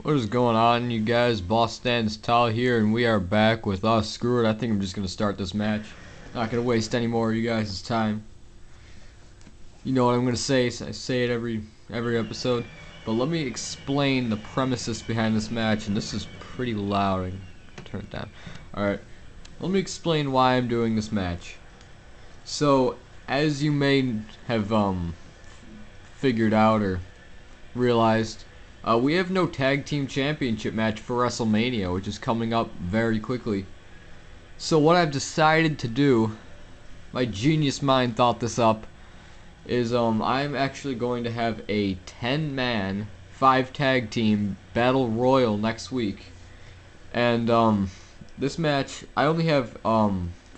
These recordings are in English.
What is going on, you guys? Boss Stands Tall here, and we are back with us. Screw it, I think I'm just gonna start this match. Not gonna waste any more of you guys' time. You know what I'm gonna say? I say it every episode, but let me explain the premises behind this match. And this is pretty loud. I can turn it down. All right, let me explain why I'm doing this match. So, as you may have figured out or realized, we have no tag team championship match for WrestleMania, which is coming up very quickly. So what I've decided to do, my genius mind thought this up, is I'm actually going to have a 10-man, 5 tag team battle royal next week. And this match, I only have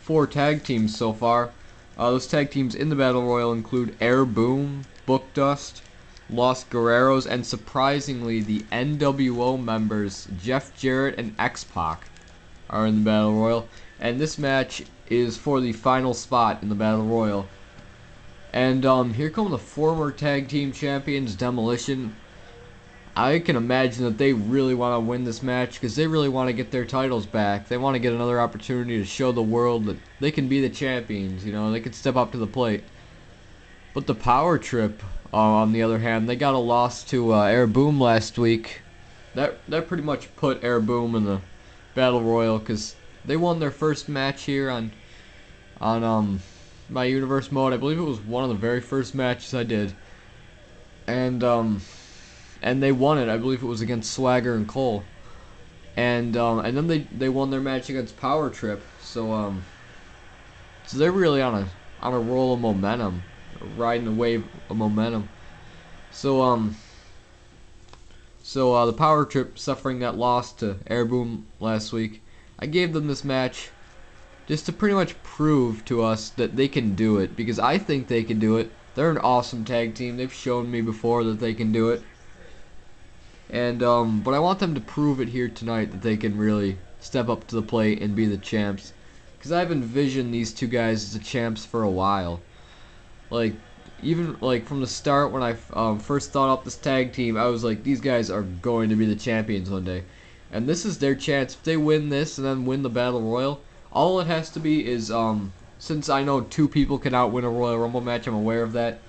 4 tag teams so far. Those tag teams in the battle royal include Air Boom, Book Dust, Los Guerreros, and surprisingly, the NWO members Jeff Jarrett and X-Pac are in the Battle Royal. And this match is for the final spot in the Battle Royal. And here come the former tag team champions, Demolition. I can imagine that they really want to win this match because they really want to get their titles back. They want to get another opportunity to show the world that they can be the champions. You know, they can step up to the plate. But the Power Trip, on the other hand, they got a loss to Air Boom last week. That pretty much put Air Boom in the Battle Royal because they won their first match here on my Universe mode. I believe it was one of the very first matches I did, and they won it. I believe it was against Swagger and Cole, and then they won their match against Power Trip. So they're really on a roll of momentum, riding a wave of momentum. So the Power Trip suffering that loss to Air Boom last week, I gave them this match just to pretty much prove to us that they can do it, because I think they can do it. They're an awesome tag team. They've shown me before that they can do it. And but I want them to prove it here tonight that they can really step up to the plate and be the champs, because I've envisioned these two guys as the champs for a while. Even from the start when I first thought up this tag team, I was like, these guys are going to be the champions one day. And this is their chance. If they win this and then win the Battle Royal, all it has to be is, since I know 2 people can outwin a Royal Rumble match, I'm aware of that,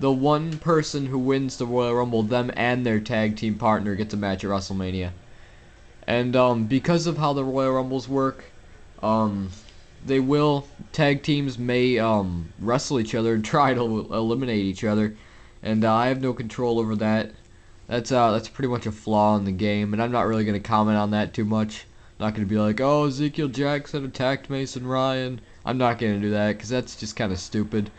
the one person who wins the Royal Rumble, them and their tag team partner, gets a match at WrestleMania. And because of how the Royal Rumbles work, tag teams may wrestle each other and try to eliminate each other, and I have no control over that. That's pretty much a flaw in the game, and I'm not really going to comment on that too much. I'm not going to be like, oh, Ezekiel Jackson attacked Mason Ryan. I'm not going to do that, because that's just kind of stupid.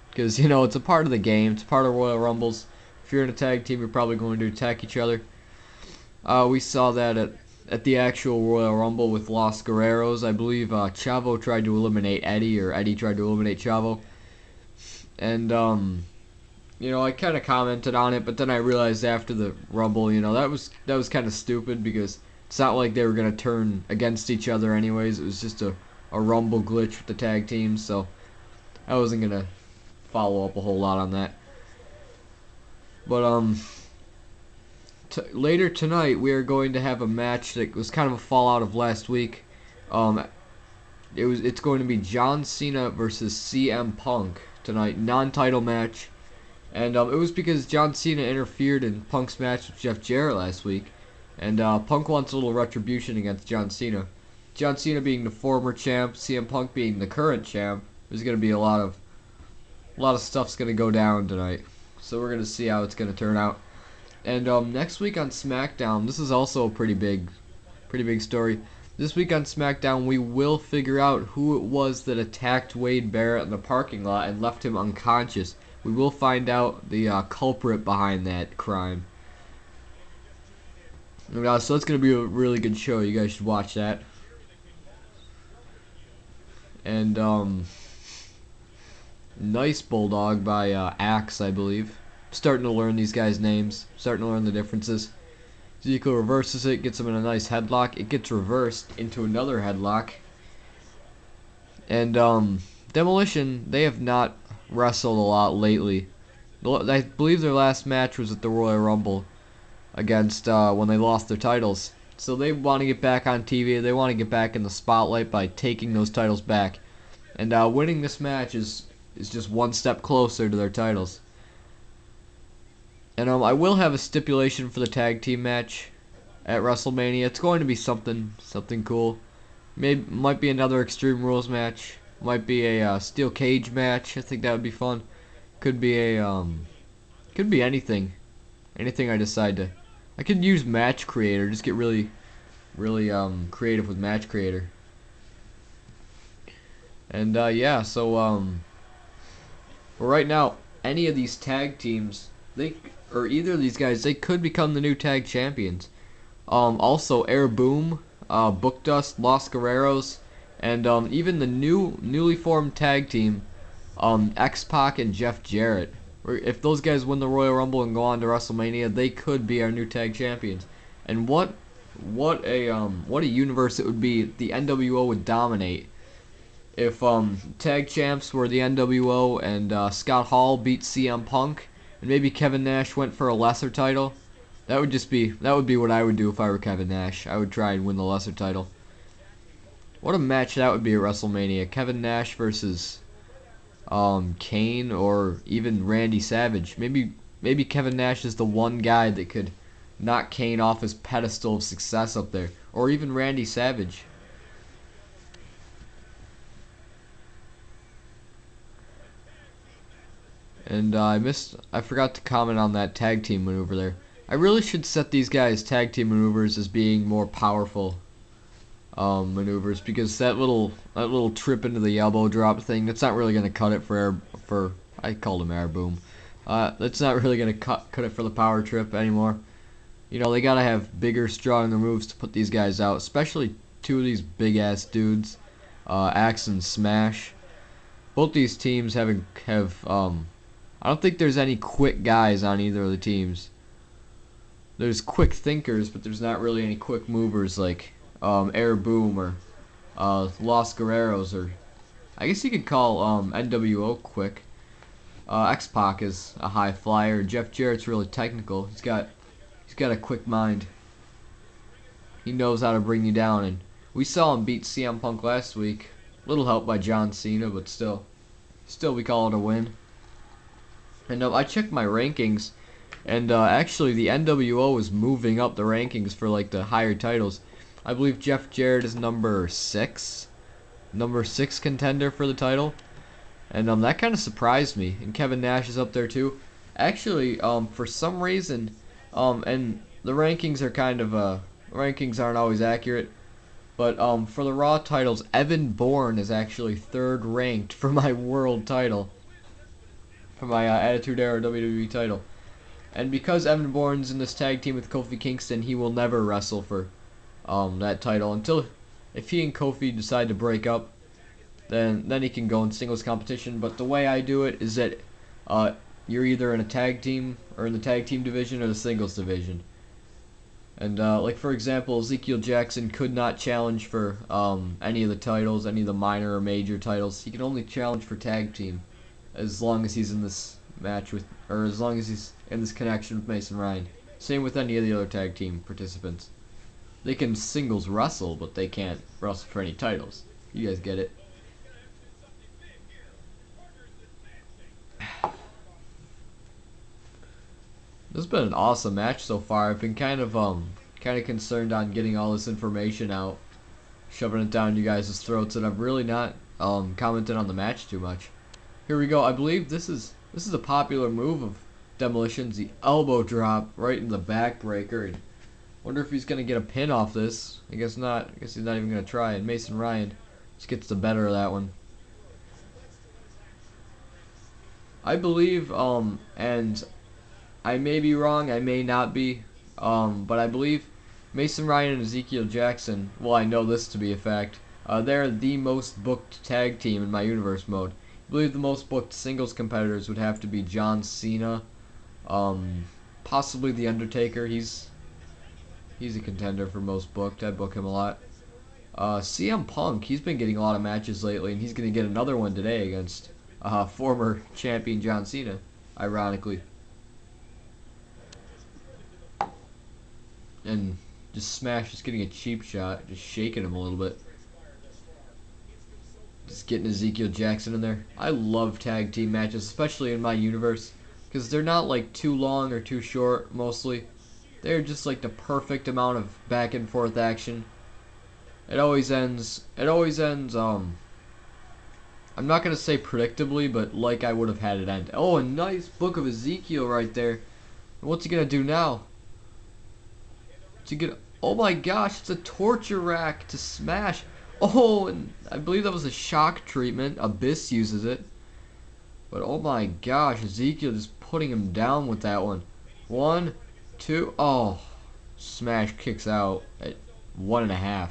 Because, you know, it's a part of the game. It's part of Royal Rumbles. If you're in a tag team, you're probably going to attack each other. We saw that at the actual Royal Rumble with Los Guerreros. I believe Chavo tried to eliminate Eddie, or Eddie tried to eliminate Chavo. And, you know, I kind of commented on it, but then I realized after the Rumble, you know, that was kind of stupid, because it's not like they were going to turn against each other anyways. It was just a Rumble glitch with the tag teams, so I wasn't going to follow up a whole lot on that. But, later tonight, we are going to have a match that was kind of a fallout of last week. It's going to be John Cena versus CM Punk tonight, non-title match. And it was because John Cena interfered in Punk's match with Jeff Jarrett last week, and Punk wants a little retribution against John Cena. John Cena being the former champ, CM Punk being the current champ. There's going to be a lot of stuff's going to go down tonight, so we're going to see how it's going to turn out. And next week on SmackDown, this is also a pretty big story. This week on SmackDown, we will figure out who it was that attacked Wade Barrett in the parking lot and left him unconscious. We will find out the culprit behind that crime. So it's going to be a really good show. You guys should watch that. And nice bulldog by Axe, I believe. Starting to learn these guys' names, starting to learn the differences. Ezekiel reverses it, gets him in a nice headlock. It gets reversed into another headlock. And Demolition, they have not wrestled a lot lately. I believe their last match was at the Royal Rumble. against when they lost their titles. So they want to get back on TV. They want to get back in the spotlight by taking those titles back. And winning this match is just one step closer to their titles. And I will have a stipulation for the tag team match at WrestleMania. It's going to be something cool. Might be another Extreme Rules match. Might be a steel cage match. I think that would be fun. Could be anything. Anything I decide to. I could use Match Creator. Just get really creative with Match Creator. And yeah, so right now, any of these tag teams, or either of these guys, they could become the new tag champions. Also, Air Boom, booked us, Los Guerreros, and even the newly formed tag team, X-Pac and Jeff Jarrett. If those guys win the Royal Rumble and go on to WrestleMania, they could be our new tag champions. And what a universe it would be. The NWO would dominate. If tag champs were the NWO and Scott Hall beat CM Punk, and maybe Kevin Nash went for a lesser title, that would be what I would do if I were Kevin Nash. I would try and win the lesser title. What a match that would be at WrestleMania. Kevin Nash versus Kane or even Randy Savage. Maybe Kevin Nash is the one guy that could knock Kane off his pedestal of success up there, or even Randy Savage. And I forgot to comment on that tag team maneuver there. I really should set these guys' tag team maneuvers as being more powerful maneuvers, because that little trip into the elbow drop thing, that's not really gonna cut it for I called him Air Boom. That's not really gonna cut it for the power trip anymore. You know, they gotta have bigger, stronger moves to put these guys out, especially two of these big ass dudes, Axe and Smash. Both these teams have I don't think there's any quick guys on either of the teams. There's quick thinkers, but there's not really any quick movers like Air Boom or Los Guerreros, or I guess you could call NWO quick. X-Pac is a high flyer. Jeff Jarrett's really technical. He's got a quick mind. He knows how to bring you down, and we saw him beat CM Punk last week. Little help by John Cena, but still we call it a win. And I checked my rankings, and actually the NWO is moving up the rankings for like the higher titles. I believe Jeff Jarrett is number 6 contender for the title, and that kind of surprised me. And Kevin Nash is up there too. Actually, for some reason, and the rankings are rankings aren't always accurate, but for the Raw titles, Evan Bourne is actually 3rd ranked for my world title. For my Attitude Era WWE title. And because Evan Bourne's in this tag team with Kofi Kingston, he will never wrestle for that title until, if he and Kofi decide to break up, then he can go in singles competition. But the way I do it is that you're either in a tag team or in the tag team division or the singles division. And like for example, Ezekiel Jackson could not challenge for any of the titles, any of the minor or major titles. He can only challenge for tag team, as long as he's in this match with, or as long as he's in this connection with Mason Ryan. Same with any of the other tag team participants. They can singles wrestle, but they can't wrestle for any titles. You guys get it. This has been an awesome match so far. I've been kind of concerned on getting all this information out, shoving it down you guys' throats, and I've really not commented on the match too much. Here we go. I believe this is a popular move of Demolition's, the elbow drop right in the backbreaker. And wonder if he's gonna get a pin off this. I guess not. I guess he's not even gonna try. And Mason Ryan just gets the better of that one. I believe, and I may be wrong, I may not be, but I believe Mason Ryan and Ezekiel Jackson, well, I know this to be a fact, they're the most booked tag team in my universe mode. I believe the most booked singles competitors would have to be John Cena, possibly The Undertaker. He's a contender for most booked. I book him a lot. CM Punk, he's been getting a lot of matches lately, and he's going to get another one today against former champion John Cena, ironically. and just Smash just getting a cheap shot, just shaking him a little bit. Just getting Ezekiel Jackson in there. I love tag team matches, especially in my universe, because they're not like too long or too short mostly. They're just like the perfect amount of back and forth action. It always ends I'm not gonna say predictably, but like I would have had it end. Oh, a nice book of Ezekiel right there. What's he gonna do now? What's he gonna, oh my gosh, it's a torture rack to Smash. Oh, and I believe that was a shock treatment. Abyss uses it. But oh my gosh, Ezekiel just putting him down with that one. 1, 2, oh. Smash kicks out at 1.5.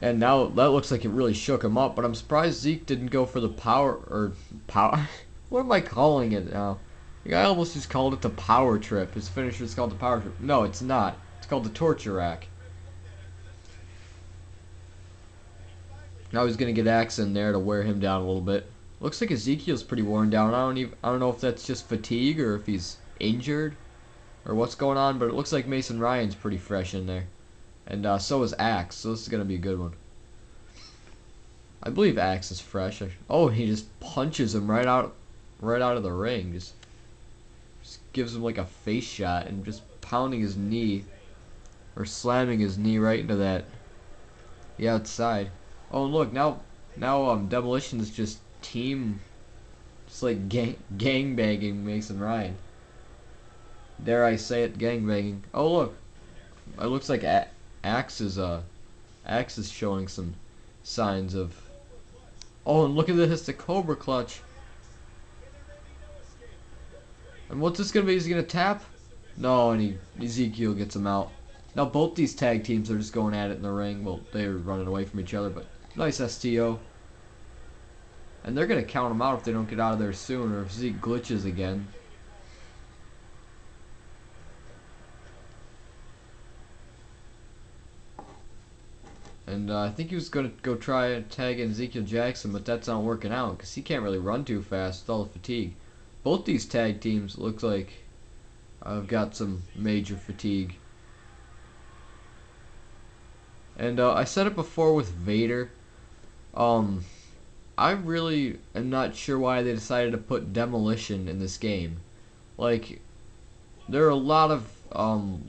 And now that looks like it really shook him up, but I'm surprised Zeke didn't go for the power. What am I calling it now? The guy almost just called it the power trip. His finisher is called the power trip. No, it's not. It's called the torture rack. Now he's gonna get Axe in there to wear him down a little bit. Looks like Ezekiel's pretty worn down. I don't know if that's just fatigue or if he's injured or what's going on, but it looks like Mason Ryan's pretty fresh in there. And so is Axe, so this is going to be a good one. I believe Axe is fresh. Oh, he just punches him right out of the ring. Just gives him like a face shot and just pounding his knee or slamming his knee right into the outside. Oh, and look, now Demolition is just like gang banging Mason Ryan. Dare I say it, gang banging. Oh, look. It looks like Axe is showing some signs of. Oh, and look at this, the Cobra Clutch. And what's this gonna be? Is he gonna tap? No, and Ezekiel gets him out. Now both these tag teams are just going at it in the ring. Well, they're running away from each other, but nice STO. And they're gonna count him out if they don't get out of there soon, or if Zeke glitches again. And I think he was going to go try and tag in Ezekiel Jackson, but that's not working out because he can't really run too fast with all the fatigue. Both these tag teams look like I've got some major fatigue. And I said it before with Vader. I really am not sure why they decided to put Demolition in this game. Like, there are a lot of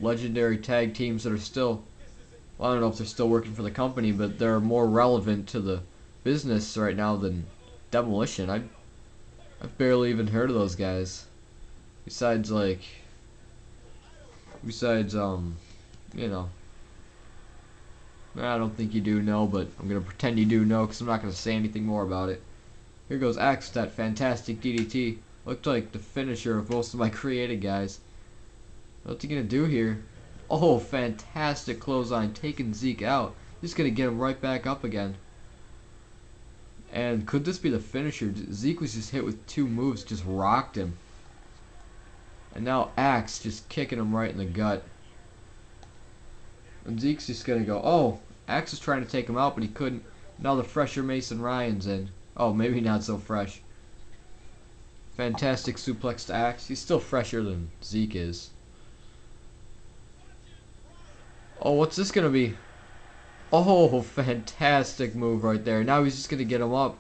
legendary tag teams that are still, well, I don't know if they're still working for the company, but they're more relevant to the business right now than Demolition. I've barely even heard of those guys. Besides, you know, I don't think you do know, but I'm gonna pretend you do know because I'm not gonna say anything more about it. Here goes Axe with that fantastic DDT. Looked like the finisher of most of my created guys. What's he gonna do here? Oh, fantastic clothesline, taking Zeke out. Just gonna get him right back up again. And could this be the finisher? Zeke was just hit with 2 moves, just rocked him. And now Axe just kicking him right in the gut. And Zeke's just gonna go, oh, Axe was trying to take him out, but he couldn't. Now the fresher Mason Ryan's in. Oh, maybe not so fresh. Fantastic suplex to Axe. He's still fresher than Zeke is. Oh, what's this gonna be? Oh, fantastic move right there. Now he's just gonna get him up.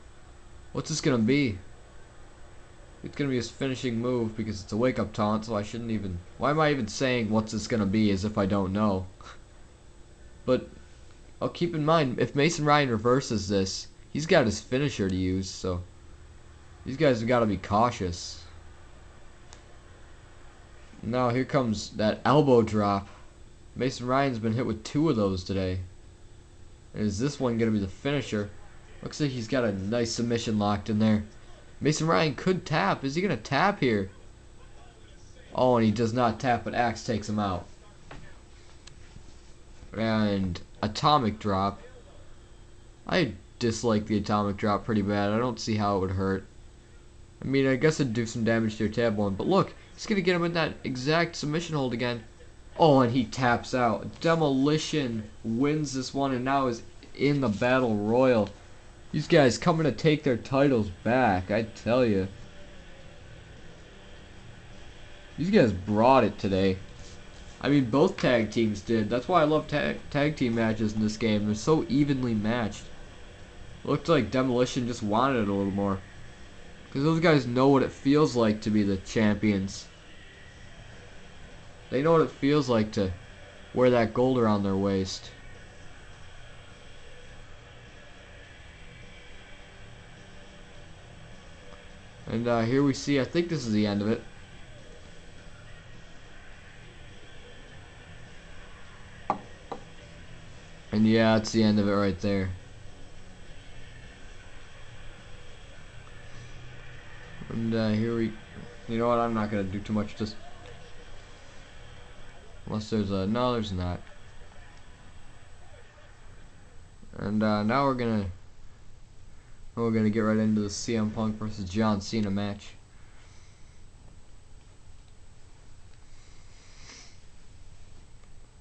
What's this gonna be? It's gonna be his finishing move because it's a wake-up taunt, so I shouldn't even. Why am I even saying what's this gonna be as if I don't know? But I'll keep in mind, if Mason Ryan reverses this, he's got his finisher to use, so these guys have got to be cautious. Now here comes that elbow drop. Mason Ryan's been hit with 2 of those today. And is this one going to be the finisher? Looks like he's got a nice submission locked in there. Mason Ryan could tap. Is he going to tap here? Oh, and he does not tap, but Axe takes him out. And atomic drop. I dislike the atomic drop pretty bad. I don't see how it would hurt. I mean, I guess it'd do some damage to your tab one, but look, he's gonna get him in that exact submission hold again. Oh, and he taps out. Demolition wins this one and now is in the battle royal. These guys coming to take their titles back, I tell you. These guys brought it today. I mean, both tag teams did. That's why I love tag team matches in this game. They're so evenly matched. Looked like Demolition just wanted it a little more. Because those guys know what it feels like to be the champions. They know what it feels like to wear that gold around their waist. And here we see, I think this is the end of it. And yeah, it's the end of it right there. And here we, you know what, I'm not going to do too much, just, unless there's a, no there's not. And now we're going to get right into the CM Punk versus John Cena match.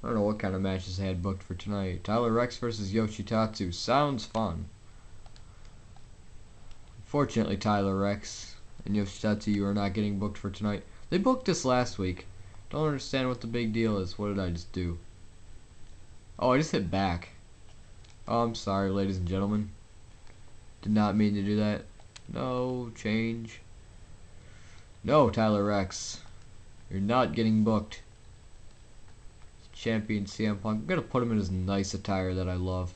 I don't know what kind of matches they had booked for tonight. Tyler Rex versus Yoshitatsu. Sounds fun. Unfortunately, Tyler Rex and Yoshitatsu, you are not getting booked for tonight. They booked this last week. Don't understand what the big deal is. What did I just do? Oh, I just hit back. Oh, I'm sorry, ladies and gentlemen. Did not mean to do that. No, change. No, Tyler Rex. You're not getting booked. Champion CM Punk. I'm gonna put him in his nice attire that I love.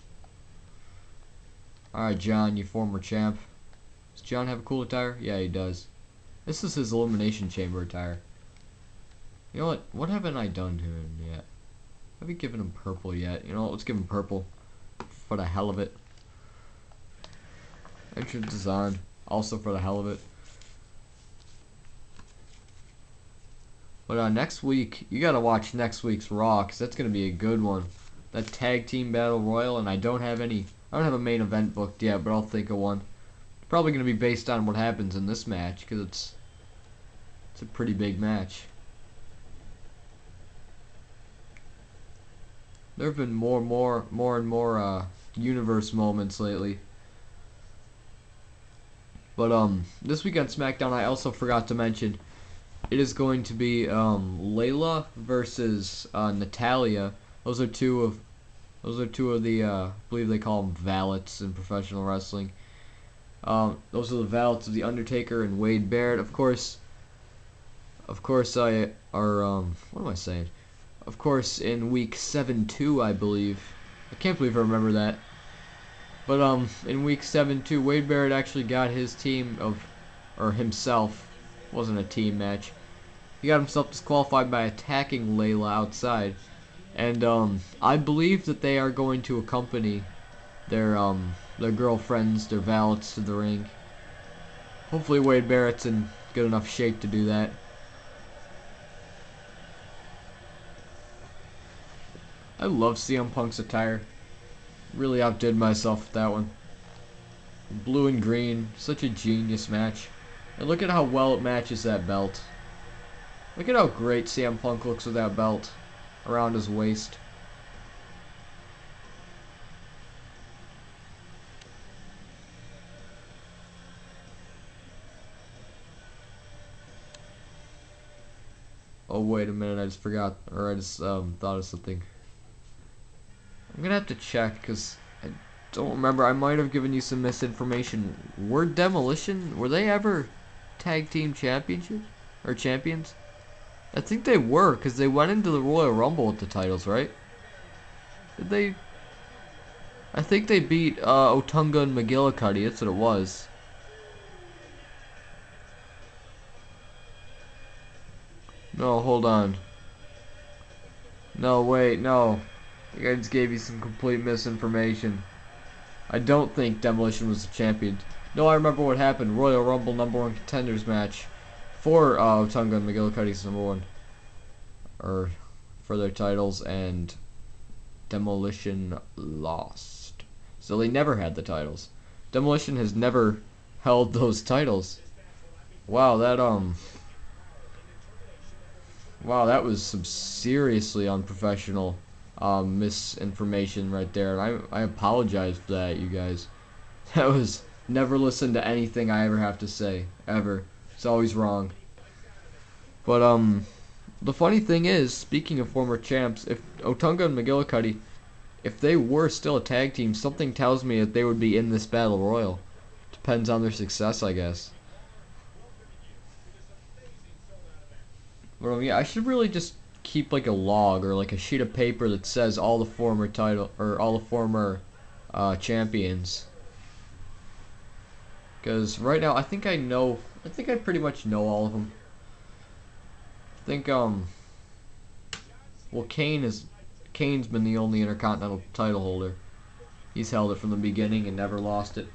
Alright, John, you former champ. Does John have a cool attire? Yeah, he does. This is his Elimination Chamber attire. You know what? What haven't I done to him yet? Have we given him purple yet? You know what? Let's give him purple. For the hell of it. Entrance is on. Also for the hell of it. But next week, you gotta watch next week's Raw, because that's gonna be a good one. That tag team battle royal, and I don't have a main event booked yet, but I'll think of one. It's probably gonna be based on what happens in this match, because it's a pretty big match. There have been more and more universe moments lately. But this week on SmackDown, I also forgot to mention, it is going to be Layla versus Natalia. Those are two of the I believe they call them valets in professional wrestling. Those are the valets of the Undertaker and Wade Barrett. Of course, what am I saying? Of course, in week 7-2, I believe. I can't believe I remember that. But in week 7-2, Wade Barrett actually got his team himself. It wasn't a team match. He got himself disqualified by attacking Layla outside, and I believe that they are going to accompany their girlfriends, their valets, to the ring. Hopefully, Wade Barrett's in good enough shape to do that. I love CM Punk's attire. Really outdid myself with that one. Blue and green, such a genius match. And look at how well it matches that belt. Look at how great CM Punk looks with that belt around his waist. Oh wait a minute, I just forgot, or I just thought of something. I'm gonna have to check, because I don't remember. I might have given you some misinformation. Were Demolition, were they ever tag team champions? I think they were, because they went into the Royal Rumble with the titles, right? Did they? I think they beat Otunga and McGillicuddy, that's what it was. No, hold on. No, wait, no. I just gave you some complete misinformation. I don't think Demolition was the champion. No, I remember what happened. Royal Rumble #1 contenders match for Otunga and McGillicuddy's #1, or for their titles, and Demolition lost. So they never had the titles. Demolition has never held those titles. Wow, that was some seriously unprofessional misinformation right there, and I apologize for that, you guys. That was, never listen to anything I ever have to say, ever. It's always wrong. But the funny thing is, speaking of former champs, if Otunga and McGillicuddy, if they were still a tag team, something tells me that they would be in this battle royal. Depends on their success, I guess. But yeah, I should really just keep like a log or like a sheet of paper that says all the former title or all the former champions. Because right now, I think I pretty much know all of them. I think well, Kane's been the only Intercontinental title holder. He's held it from the beginning and never lost it.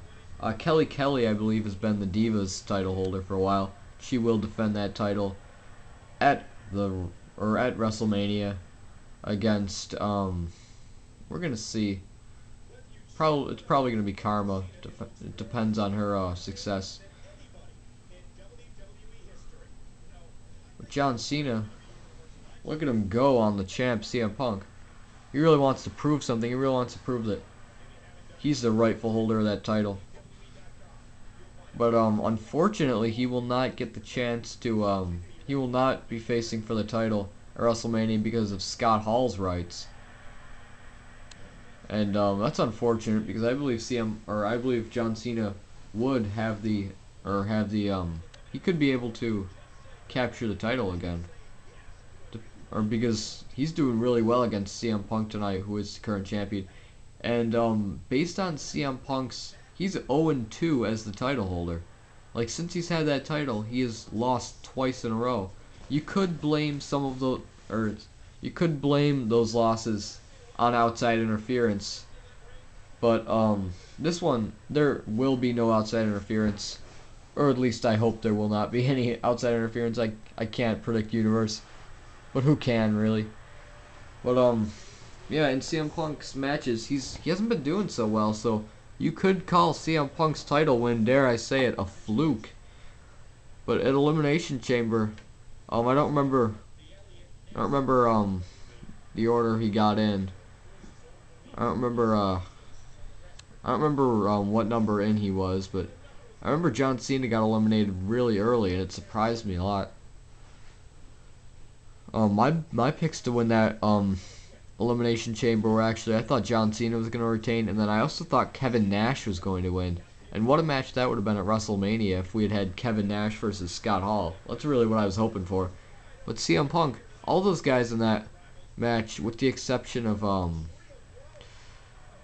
Kelly, I believe, has been the Divas title holder for a while. She will defend that title at WrestleMania against we're gonna see. It's probably gonna be Karma. It depends on her success. But John Cena, look at him go on the champ CM Punk. He really wants to prove something. He really wants to prove that he's the rightful holder of that title. But unfortunately, he will not get the chance to he will not be facing for the title at WrestleMania because of Scott Hall's rights. And that's unfortunate because I believe John Cena would have he could be able to capture the title again. Or because he's doing really well against CM Punk tonight, who is the current champion. And based on CM Punk's, he's 0-2 as the title holder. Like, since he's had that title, he has lost twice in a row. You could blame you could blame those losses on outside interference. But this one, there will be no outside interference. Or at least I hope there will not be any outside interference. I can't predict universe. But who can, really? But yeah, in CM Punk's matches, he hasn't been doing so well, so you could call CM Punk's title win, dare I say it, a fluke. But at Elimination Chamber, I don't remember the order he got in. I don't remember what number in he was, but I remember John Cena got eliminated really early, and it surprised me a lot. My picks to win that Elimination Chamber were actually, I thought John Cena was going to retain, and then I also thought Kevin Nash was going to win. And what a match that would have been at WrestleMania if we had had Kevin Nash versus Scott Hall. That's really what I was hoping for. But CM Punk, all those guys in that match, with the exception of I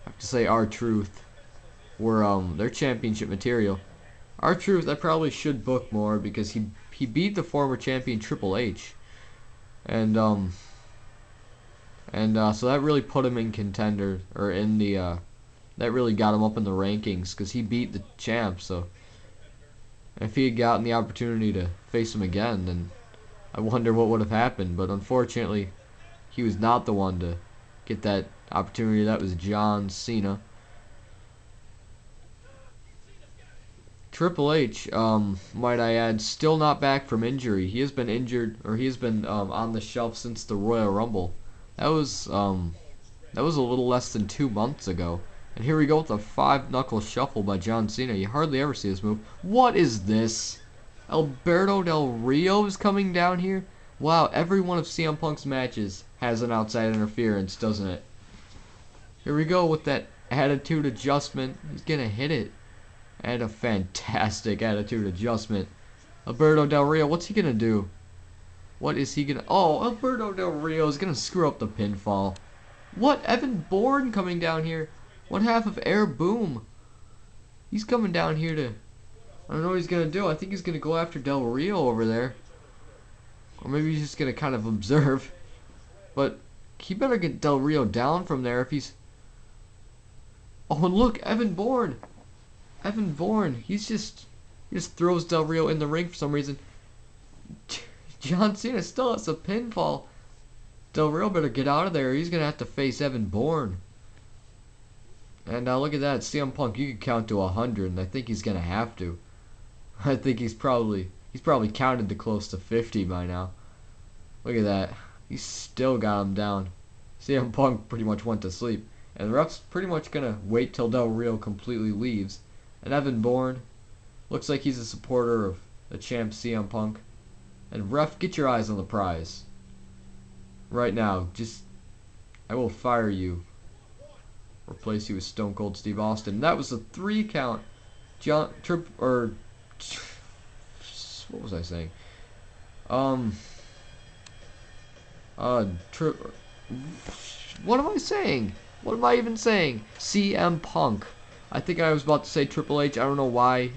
have to say R-Truth, were their championship material. R-Truth I probably should book more because he beat the former champion Triple H. And so that really put him in contender, or in the that really got him up in the rankings because he beat the champ. So if he had gotten the opportunity to face him again, then I wonder what would have happened. But unfortunately, he was not the one to get that opportunity. That was John Cena. Triple H, might I add, still not back from injury. He has been injured, or he has been on the shelf since the Royal Rumble. That was a little less than 2 months ago. And here we go with a 5-knuckle shuffle by John Cena. You hardly ever see this move. What is this? Alberto Del Rio is coming down here? Wow, every one of CM Punk's matches has an outside interference, doesn't it? Here we go with that attitude adjustment. He's gonna hit it. And a fantastic attitude adjustment. Alberto Del Rio, what's he gonna do? What is he gonna... Oh, Alberto Del Rio is gonna screw up the pinfall. What? Evan Bourne coming down here. One half of Air Boom. He's coming down here to... I don't know what he's gonna do. I think he's gonna go after Del Rio over there. Or maybe he's just gonna kind of observe. But he better get Del Rio down from there if he's... Oh, and look, Evan Bourne. Evan Bourne. He just throws Del Rio in the ring for some reason. John Cena still has a pinfall. Del Rio better get out of there. He's gonna have to face Evan Bourne. And now look at that, CM Punk. You can count to 100, and I think he's gonna have to. I think he's probably counted to close to 50 by now. Look at that. He's still got him down. CM Punk pretty much went to sleep, and the ref's pretty much gonna wait till Del Rio completely leaves. And Evan Bourne looks like he's a supporter of the champ CM Punk. And ref, get your eyes on the prize. right now. Just, I will fire you. Replace you with Stone Cold Steve Austin. That was a 3 count. What was I saying? What am I saying? What am I even saying? CM Punk. I think I was about to say Triple H. I don't know why.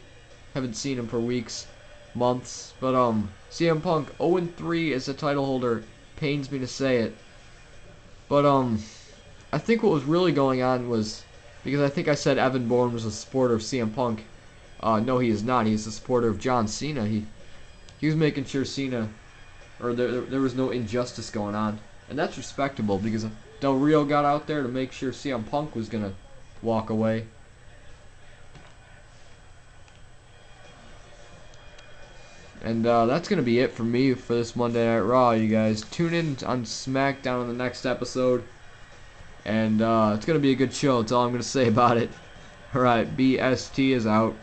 Haven't seen him for weeks, months. But CM Punk 0-3 as a title holder. Pains me to say it. But I think what was really going on was, because I think I said Evan Bourne was a supporter of CM Punk. No, he is not. He's a supporter of John Cena. He was making sure Cena, or there was no injustice going on, and that's respectable because Del Rio got out there to make sure CM Punk was gonna walk away. And that's gonna be it for me for this Monday Night Raw. You guys tune in on SmackDown in the next episode, and it's gonna be a good show. That's all I'm gonna say about it. All right, BST is out.